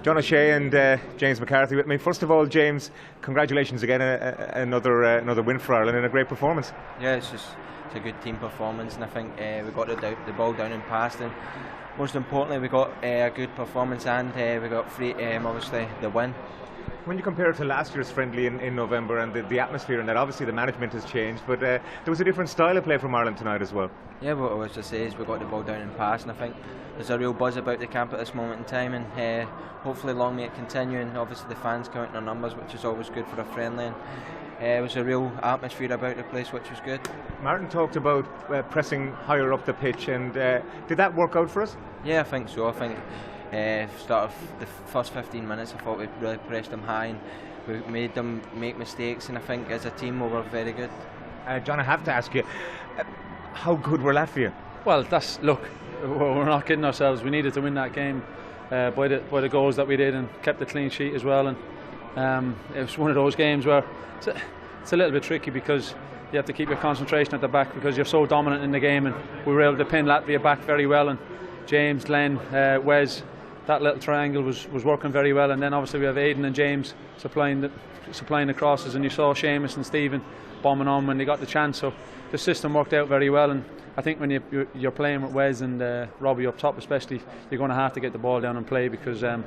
John O'Shea and James McCarthy with me. First of all, James, congratulations again, another win for Ireland and a great performance. Yeah, it's a good team performance, and I think we got the ball down and passed, and most importantly we got a good performance, and we got obviously the win. When you compare it to last year's friendly in November and the atmosphere and that, obviously the management has changed, but there was a different style of play from Ireland tonight as well. Yeah, what I was to say is we got the ball down and passed, and I think there's a real buzz about the camp at this moment in time, and hopefully long may it continue, and obviously the fans counting their numbers, which is always good for a friendly, and it was a real atmosphere about the place, which was good. Martin talked about pressing higher up the pitch, and did that work out for us? Yeah, I think so. I think start of the first 15 minutes I thought we really pressed them high, and we made them make mistakes, and I think as a team we were very good. John, I have to ask you, how good were Latvia? Well, look, we're not kidding ourselves. We needed to win that game by the goals that we did, and kept the clean sheet as well, and it was one of those games where it's a little bit tricky because you have to keep your concentration at the back because you're so dominant in the game, and we were able to pin Latvia back very well, and James, Glenn, Wes, that little triangle was working very well, and then obviously we have Aidan and James supplying the crosses, and you saw Seamus and Stephen bombing on when they got the chance, so the system worked out very well, and I think when you're playing with Wes and Robbie up top especially, you're going to have to get the ball down and play because they're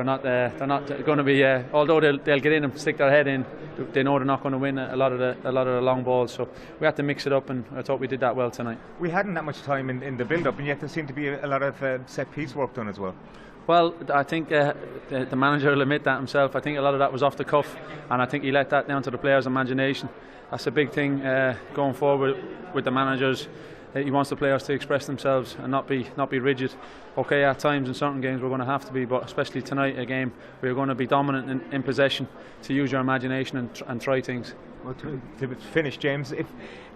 not going to be although they'll get in and stick their head in, they know they're not going to win a lot of the long balls, so we had to mix it up, and I thought we did that well tonight. We hadn't that much time in the build up, and yet there seemed to be a lot of set piece work done as well. Well, I think the manager will admit that himself. I think a lot of that was off the cuff, and I think he let that down to the players' imagination. That's a big thing going forward with the managers. He wants the players to express themselves and not be rigid. Okay, at times in certain games we're going to have to be, but especially tonight, a game we're going to be dominant in possession, to use your imagination and try things. Well, to finish, James,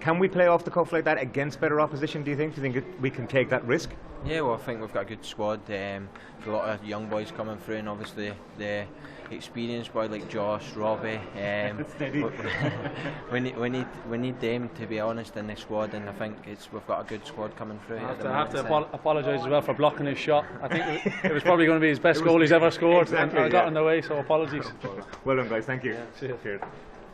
can we play off the cuff like that against better opposition? Do you think we can take that risk? Yeah, well, I think we've got a good squad. A lot of young boys coming through, and obviously the experienced boys like Josh, Robbie. we need them, to be honest, in the squad, and I think we've got a good squad coming through. I have to apologise as well for blocking his shot. I think it was probably going to be his best goal he's ever scored, exactly, and I got in the way, so apologies. Well done, guys. Thank you. Yeah, cheers.